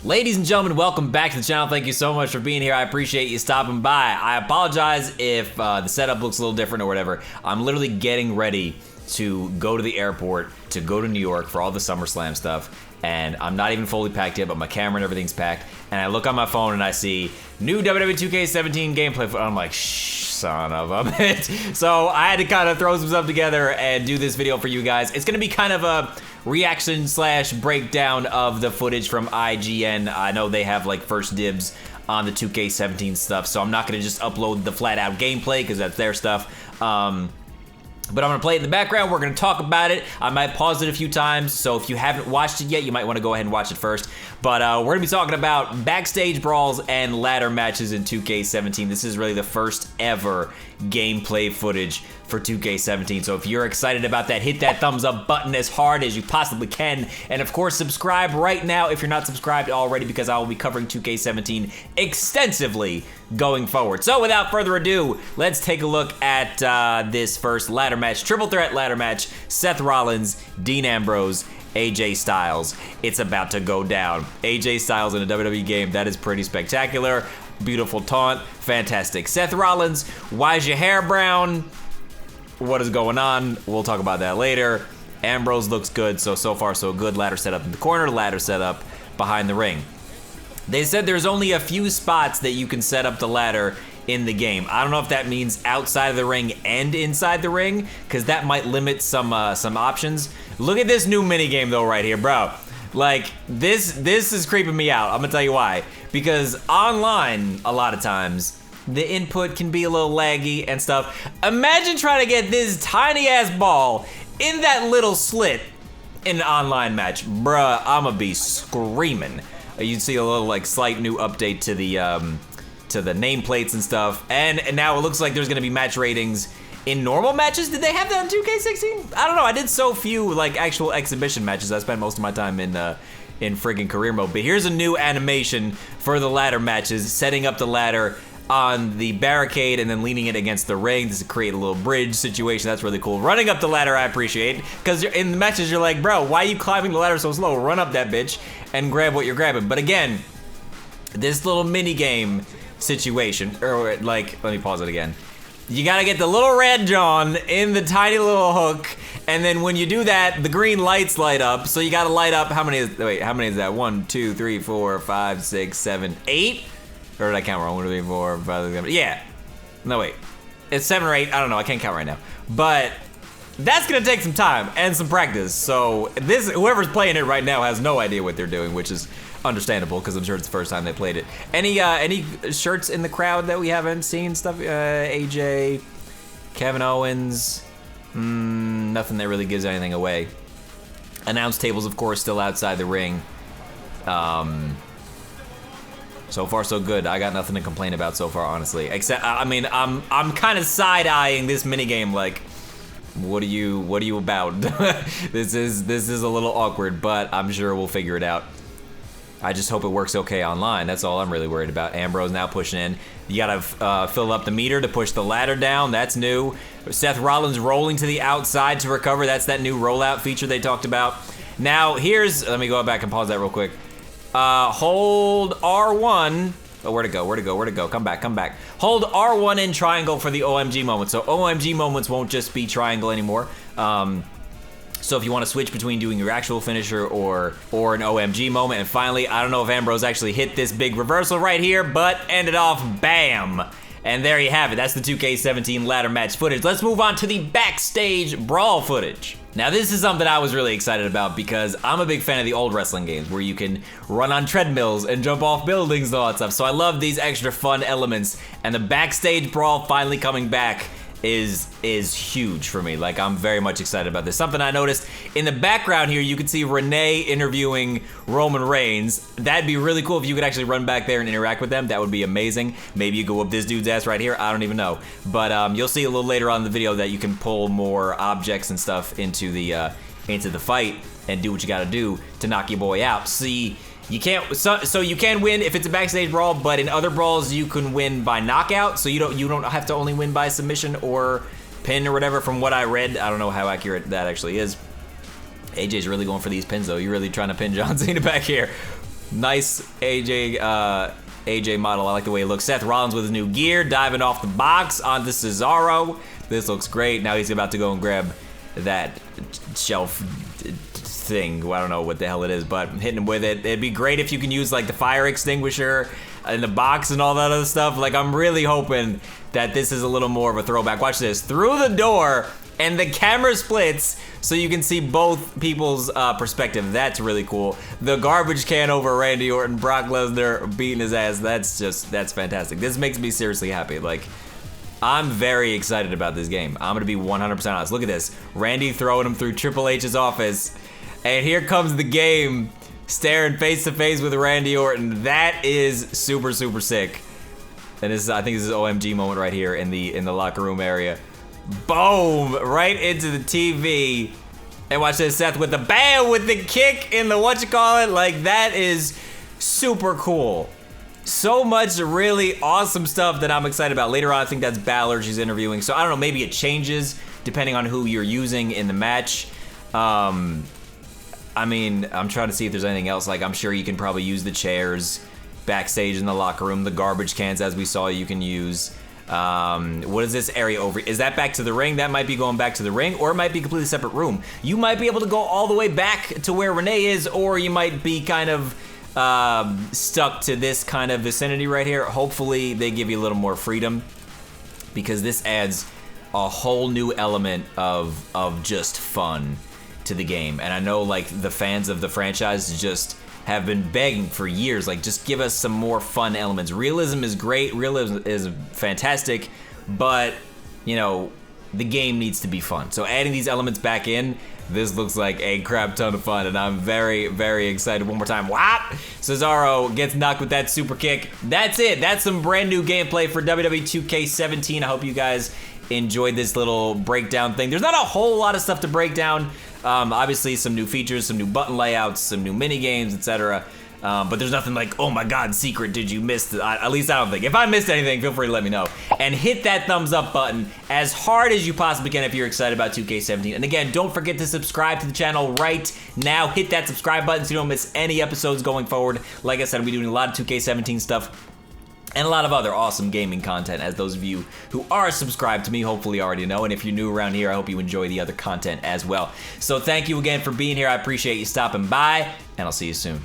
Ladies and gentlemen, welcome back to the channel. Thank you so much for being here. I appreciate you stopping by. I apologize if the setup looks a little different or whatever. I'm literally getting ready to go to the airport to go to New York for all the SummerSlam stuff. And I'm not even fully packed yet, but my camera and everything's packed. And I look on my phone and I see new Wwe 2K17 gameplay. I'm like, shh, son of a bitch. So I had to kind of throw some stuff together and do this video for you guys. It's gonna be kind of a reaction slash breakdown of the footage from IGN. I know they have like first dibs on the 2K17 stuff, so I'm not gonna just upload the flat out gameplay because that's their stuff. But I'm gonna play it in the background, we're gonna talk about it. I might pause it a few times, so if you haven't watched it yet, you might wanna go ahead and watch it first. But we're gonna be talking about backstage brawls and ladder matches in 2K17. This is really the first ever gameplay footage for 2K17. So if you're excited about that, hit that thumbs up button as hard as you possibly can. And of course, subscribe right now if you're not subscribed already, because I will be covering 2K17 extensively going forward. So without further ado, let's take a look at this first ladder match, triple threat ladder match. Seth Rollins, Dean Ambrose, AJ Styles. It's about to go down. AJ Styles in a WWE game, that is pretty spectacular. Beautiful taunt, fantastic. Seth Rollins, why is your hair brown? What is going on? We'll talk about that later. Ambrose looks good, so far so good. Ladder set up in the corner, ladder set up behind the ring. They said there's only a few spots that you can set up the ladder in the game. I don't know if that means outside of the ring and inside the ring, because that might limit some options. Look at this new mini game though right here, bro. Like, this is creeping me out. I'm gonna tell you why. Because online, a lot of times, the input can be a little laggy and stuff. Imagine trying to get this tiny ass ball in that little slit in an online match. Bruh, I'ma be screaming. You'd see a little like slight new update to the nameplates and stuff. And now it looks like there's gonna be match ratings in normal matches. Did they have that in 2K16? I don't know, I did so few like actual exhibition matches. I spent most of my time in friggin' career mode. But here's a new animation for the ladder matches, setting up the ladder on the barricade and then leaning it against the ring to create a little bridge situation. That's really cool. Running up the ladder I appreciate, because in the matches you're like, bro, why are you climbing the ladder so slow? Run up that bitch and grab what you're grabbing. But again, this little mini game situation, or like, let me pause it again. You gotta get the little red John in the tiny little hook, and then when you do that, the green lights light up. So you gotta light up, how many is that? 1, 2, 3, 4, 5, 6, 7, 8? Or did I count wrong? 1, 2, 3, 4, 5, 6, 7. Yeah. No, wait. It's 7 or 8. I don't know. I can't count right now. But that's gonna take some time and some practice. So whoever's playing it right now has no idea what they're doing, which is understandable because I'm sure it's the first time they played it. Any shirts in the crowd that we haven't seen? Stuff? AJ, Kevin Owens. Nothing that really gives anything away. Announce tables, of course, still outside the ring. So far, so good. I got nothing to complain about so far, honestly. Except, I mean, I'm kind of side-eyeing this minigame. Like, what are you about? This is a little awkward, but I'm sure we'll figure it out. I just hope it works okay online. That's all I'm really worried about. Ambrose now pushing in. You gotta fill up the meter to push the ladder down. That's new. Seth Rollins rolling to the outside to recover. That's that new rollout feature they talked about. Now let me go back and pause that real quick. Hold R1. Oh, where'd it go? Come back. Hold R1 in triangle for the OMG moment. So OMG moments won't just be triangle anymore. So if you want to switch between doing your actual finisher or an OMG moment. And finally, I don't know if Ambrose actually hit this big reversal right here, but ended off bam. And there you have it. That's the 2K17 ladder match footage. Let's move on to the backstage brawl footage. Now this is something I was really excited about because I'm a big fan of the old wrestling games where you can run on treadmills and jump off buildings and all that stuff. So I love these extra fun elements, and the backstage brawl finally coming back is huge for me. Like, I'm very much excited about this. Something I noticed in the background here, you can see Renee interviewing Roman Reigns. That'd be really cool if you could actually run back there and interact with them. That would be amazing. Maybe you go whoop this dude's ass right here. I don't even know. But you'll see a little later on in the video that you can pull more objects and stuff into the fight and do what you gotta do to knock your boy out. See, you can't, so you can win if it's a backstage brawl, but in other brawls you can win by knockout. So you don't have to only win by submission or pin or whatever. From what I read, I don't know how accurate that actually is. AJ's really going for these pins though. You're really trying to pin John Cena back here. Nice AJ model. I like the way he looks. Seth Rollins with his new gear, diving off the box onto Cesaro. This looks great. Now he's about to go and grab that shelf thing. I don't know what the hell it is, but hitting him with it. It'd be great if you can use like the fire extinguisher in the box and all that other stuff. Like, I'm really hoping that this is a little more of a throwback. Watch this. Through the door, and the camera splits so you can see both people's perspective. That's really cool. The garbage can over Randy Orton, Brock Lesnar beating his ass. That's fantastic. This makes me seriously happy. Like, I'm very excited about this game. I'm gonna be 100% honest. Look at this. Randy throwing him through Triple H's office. And here comes the game, staring face to face with Randy Orton. That is super, super sick. And this is, I think this is an OMG moment right here in the locker room area. Boom! Right into the TV. And watch this, Seth with the bam, with the kick in the whatchamacallit. Like, that is super cool. So much really awesome stuff that I'm excited about. Later on, I think that's Balor she's interviewing. So I don't know, maybe it changes depending on who you're using in the match. I mean, I'm trying to see if there's anything else. Like, I'm sure you can probably use the chairs backstage in the locker room. The garbage cans, as we saw, you can use. What is this area over? Is that back to the ring? That might be going back to the ring, or it might be a completely separate room. You might be able to go all the way back to where Renee is, or you might be kind of stuck to this kind of vicinity right here. Hopefully, they give you a little more freedom, because this adds a whole new element of just fun to the game. And I know, like, the fans of the franchise just have been begging for years, like, just give us some more fun elements. Realism is great, realism is fantastic, but, you know, the game needs to be fun. So adding these elements back in, this looks like a crap ton of fun, and I'm very, very excited. One more time. Whop! Cesaro gets knocked with that super kick. That's it. That's some brand new gameplay for WWE 2K17. I hope you guys enjoyed this little breakdown thing. There's not a whole lot of stuff to break down. Obviously, some new features, some new button layouts, some new mini games, etc. But there's nothing like, oh my god, secret, did you miss at least I don't think. If I missed anything, feel free to let me know. And hit that thumbs up button as hard as you possibly can if you're excited about 2K17. And again, don't forget to subscribe to the channel right now. Hit that subscribe button so you don't miss any episodes going forward. Like I said, we'll be doing a lot of 2K17 stuff and a lot of other awesome gaming content, as those of you who are subscribed to me hopefully already know. And if you're new around here, I hope you enjoy the other content as well. So thank you again for being here. I appreciate you stopping by, and I'll see you soon.